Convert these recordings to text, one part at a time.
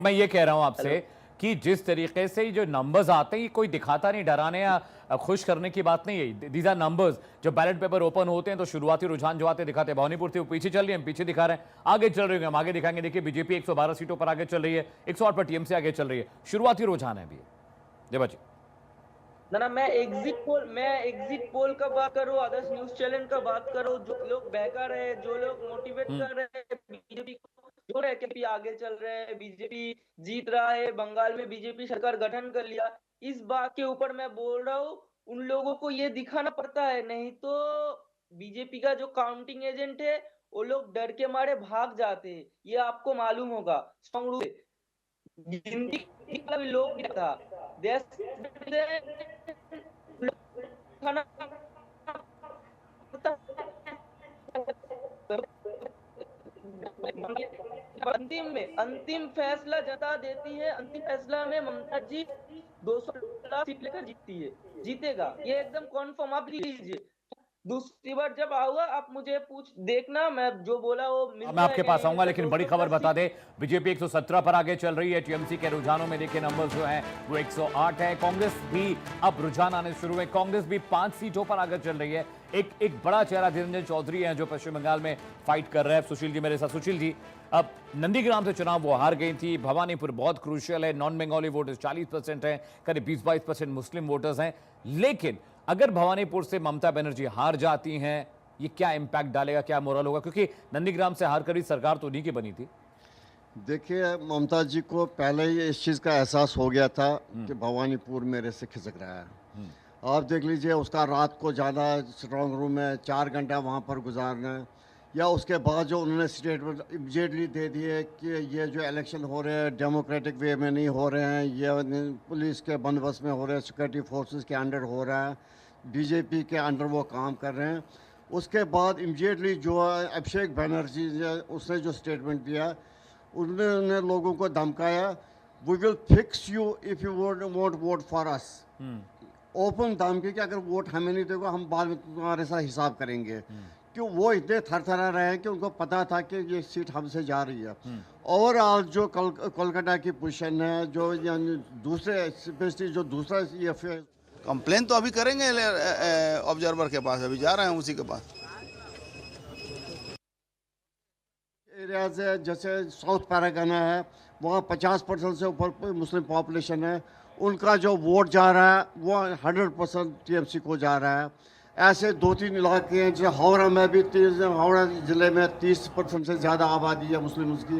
मैं ये कह रहा हूं हेलो। आपसे कि जिस तरीके से ये जो नंबर्स आते हैं ये कोई दिखाता नहीं, डराने या खुश करने की बात नहीं है। These are numbers. जब बैलेट पेपर ओपन होते हैं तो शुरुआती रुझान जो आते दिखाते हैं, भवानीपुर थी वो पीछे चल रही है, हम पीछे दिखा रहे हैं, आगे चल रही है, हम आगे दिखाएंगे। देखिए बीजेपी 112 सीटों पर आगे चल रही है, 108 पर टीएमसी आगे चल रही है। शुरुआती रुझान है अभी। जय बच्चे। ना ना, मैं एग्जिट पोल का बात करूँ, आदर्श न्यूज चैनल का बात करूँ। जो लोग बहका रहे हैं, जो लोग मोटिवेट कर रहे हैं बीजेपी को, जो रहे कि बीजेपी आगे चल रहे हैं, बीजेपी जीत रहा है, बंगाल में बीजेपी सरकार गठन कर लिया, इस बात के ऊपर मैं बोल रहा हूँ। उन लोगों को ये दिखाना पड़ता है, नहीं तो बीजेपी का जो काउंटिंग एजेंट है वो लोग डर के मारे भाग जाते हैं। ये आपको मालूम होगा स्ट्रांग रूम गिनती का भी लोग नहीं था। देश खाना पड़ता अंतिम फैसला जनता देती है। अंतिम फैसला में ममता जी 200 सीट लेकर जीतती है, जीतेगा, ये एकदम कॉन्फर्म। आप लीजिए, दूसरी बार जब आऊंगा आप मुझे पूछ देखना, मैं जो बोला वो मैं मिलता है आपके या पास नहीं आऊंगा, मिलता। लेकिन बड़ी खबर 210 बता सीट। दे। बीजेपी 117 पर आगे चल रही है, टीएमसी के रुझानों में देखिए नंबर्स जो हैं वो 108 है। कांग्रेस भी अब रुझान आने शुरू हुए, कांग्रेस भी 5 सीटों पर आगे चल रही है। एक बड़ा चेहरा निरंजन चौधरी है जो पश्चिम बंगाल में फाइट कर रहे हैं। सुशील जी मेरे साथ। सुशील जी, अब नंदीग्राम से चुनाव वो हार गई थी, भवानीपुर बहुत क्रूशियल है, नॉन बंगाली वोटर्स 40% है, करीब 20-22% मुस्लिम वोटर्स हैं। लेकिन अगर भवानीपुर से ममता बनर्जी हार जाती हैं, ये क्या इंपैक्ट डालेगा, क्या मोरल होगा? क्योंकि नंदीग्राम से हार करी सरकार तो उन्हीं की बनी थी। देखिए, ममता जी को पहले ही इस चीज़ का एहसास हो गया था कि भवानीपुर मेरे से खिसक रहा है। आप देख लीजिए, उसका रात को ज़्यादा स्ट्रांग रूम में 4 घंटा वहाँ पर गुजारना, या उसके बाद जो उन्होंने स्टेटमेंट इमीडिएटली दे दिए कि ये जो इलेक्शन हो रहे हैं डेमोक्रेटिक वे में नहीं हो रहे हैं, ये पुलिस के बंदोबस्त में हो रहे हैं, सिक्योरिटी फोर्सेस के अंडर हो रहा है, बीजेपी के अंडर वो काम कर रहे हैं। उसके बाद इमीडिएटली जो अभिषेक बनर्जी ने उसने जो स्टेटमेंट दिया, उन्होंने लोगों को धमकाया, we will fix you if you vote vote for us. Open धमकी कि अगर वोट हमें नहीं दोगे हम बाद में तुम्हारे साथ हिसाब करेंगे। क्यों वो इतने थरथरा रहे हैं कि उनको पता था कि ये सीट हमसे जा रही है। ओवरऑल जो कोलकाता की पोजीशन है, जो दूसरे स्पेशली जो दूसरा ये कंप्लेन तो अभी करेंगे ऑब्जर्वर के पास, अभी जा रहे हैं उसी के पास। एरियाज है जैसे साउथ पैरागाना है, वहाँ 50% से ऊपर मुस्लिम पॉपुलेशन है, उनका जो वोट जा रहा है वो 100% टीएमसी को जा रहा है। ऐसे 2-3 इलाके हैं, जैसे हावड़ा में भी हावड़ा ज़िले में 30% से ज़्यादा आबादी है मुस्लिम की,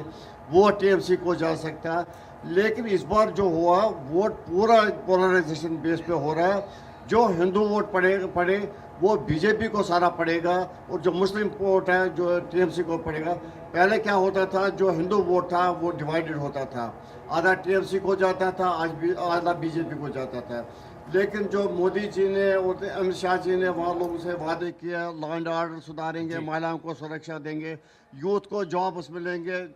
वो टीएमसी को जा सकता है। लेकिन इस बार जो हुआ वोट पूरा पोलराइजेशन बेस पे हो रहा है। जो हिंदू वोट पड़े वो बीजेपी को सारा पड़ेगा, और जो मुस्लिम वोट है जो टीएमसी को पड़ेगा। पहले क्या होता था, जो हिंदू वोट था वो डिवाइडेड होता था, आधा टीएमसी को जाता था, आज भी आधा बीजेपी को जाता था। लेकिन जो मोदी जी ने और अमित शाह जी ने वहाँ लोगों से वादे किया, लॉ एंड ऑर्डर सुधारेंगे, महिलाओं को सुरक्षा देंगे, यूथ को जॉब्स मिलेंगे,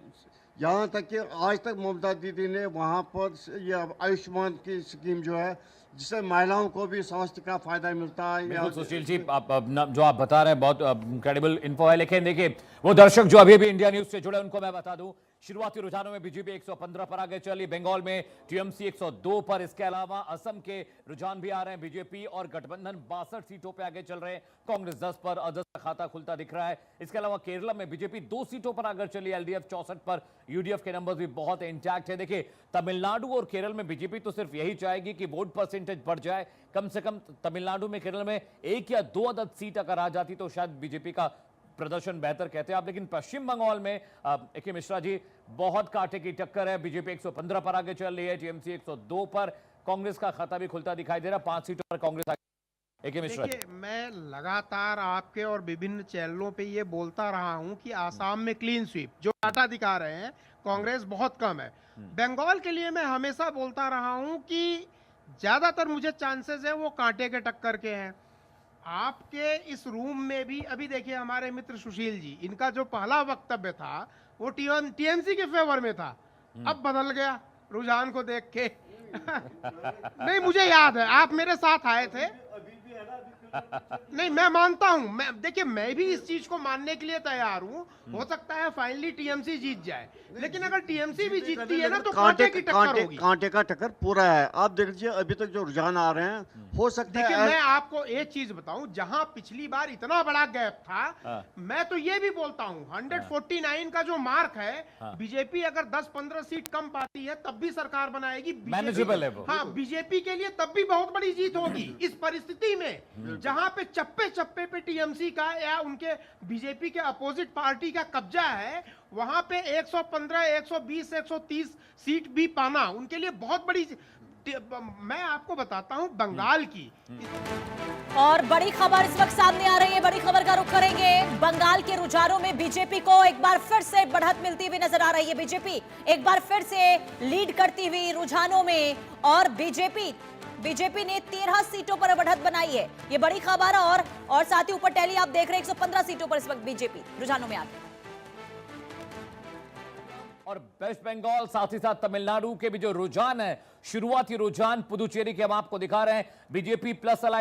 यहाँ तक कि आज तक ममता दीदी ने वहाँ पर ये आयुष्मान की स्कीम जो है, जिससे महिलाओं को भी स्वास्थ्य का फायदा मिलता है। बिल्कुल सुशील जी, जो आप बता रहे हैं बहुत क्रेडिबल इन्फो है। लेकिन देखिए, वो दर्शक जो अभी भी इंडिया न्यूज से जुड़े उनको मैं बता दूं, शुरुआती रुझानों में बीजेपी 115 पर आगे चली, बंगाल में टीएमसी 102 पर। इसके अलावा असम के रुझान भी आ रहे हैं, बीजेपी और गठबंधन 62 सीटों पर आगे चल रहे हैं, कांग्रेस 10 पर, अदर्स का खाता खुलता दिख रहा है। इसके अलावा केरला में बीजेपी 2 सीटों पर आगे चली, एलडीएफ 64 पर, यूडीएफ के नंबर भी बहुत इंटैक्ट है। देखिए, तमिलनाडु और केरल में बीजेपी तो सिर्फ यही चाहेगी कि वोट परसेंटेज बढ़ जाए, कम से कम तमिलनाडु में, केरल में 1 या 2 अदद सीट अगर आ जाती तो शायद बीजेपी का प्रदर्शन बेहतर, कहते हैं आप। लेकिन पश्चिम बंगाल में ए.के. मिश्रा जी, बहुत कांटे की टक्कर है, बीजेपी 115 पर आगे चल रही है, टीएमसी 102 पर, कांग्रेस का खाता भी खुलता दिखाई दे रहा है, 5 सीटों पर कांग्रेस आगे। ए.के. मिश्रा जी, मैं लगातार आपके और विभिन्न चैनलों पे ये बोलता रहा हूं कि आसाम में क्लीन स्वीप जो डाटा दिखा रहे हैं, कांग्रेस बहुत कम है। बंगाल के लिए मैं हमेशा बोलता रहा हूं कि ज्यादातर मुझे चांसेस है वो कांटे के टक्कर के हैं। आपके इस रूम में भी अभी देखिए, हमारे मित्र सुशील जी, इनका जो पहला वक्तव्य था वो टीएमसी के फेवर में था, अब बदल गया रुझान को देख के। नहीं, मुझे याद है आप मेरे साथ आए थे। अभी भी नहीं, मैं मानता हूं, मैं देखिए मैं भी इस चीज को मानने के लिए तैयार हूं। हो सकता है फाइनली टीएमसी जीत जाए, लेकिन अगर टीएमसी भी जीतती है ना तो कांटे की टक्कर होगी। कांटे का टक्कर पूरा है। आप देख लीजिए अभी तक जो रुझान आ रहे हैं, हो सकता देखिए है मैं आपको एक चीज बताऊं, जहां पिछली बार इतना बड़ा गैप था, मैं तो ये भी बोलता हूं 149 का जो मार्क है, बीजेपी अगर 10-15 सीट कम पाती है तब भी सरकार बनाएगी। मैनेजेबल है वो। हाँ, बीजेपी के लिए तब भी बहुत बड़ी जीत होगी। इस परिस्थिति में जहां पे चप्पे चप्पे पे टीएमसी का या उनके बीजेपी के अपोजिट पार्टी का कब्जा है, वहां पे 115, 120, 130 सीट भी पाना उनके लिए बहुत बड़ी। मैं आपको बताता हूं बंगाल की। और बड़ी खबर इस वक्त सामने आ रही है, बड़ी खबर का रुख करेंगे। बंगाल के रुझानों में बीजेपी को एक बार फिर से बढ़त मिलती हुई नजर आ रही है। बीजेपी एक बार फिर से लीड करती हुई रुझानों में, और बीजेपी ने 13 सीटों पर बढ़त बनाई है। ये बड़ी खबर। और साथ ही ऊपर टैली आप देख रहे हैं 115 सीटों पर इस वक्त बीजेपी रुझानों में आती है। और वेस्ट बंगाल साथ ही साथ तमिलनाडु के भी जो रुझान है, शुरुआती रुझान पुदुचेरी के हम आपको दिखा रहे हैं। BJP plus alliance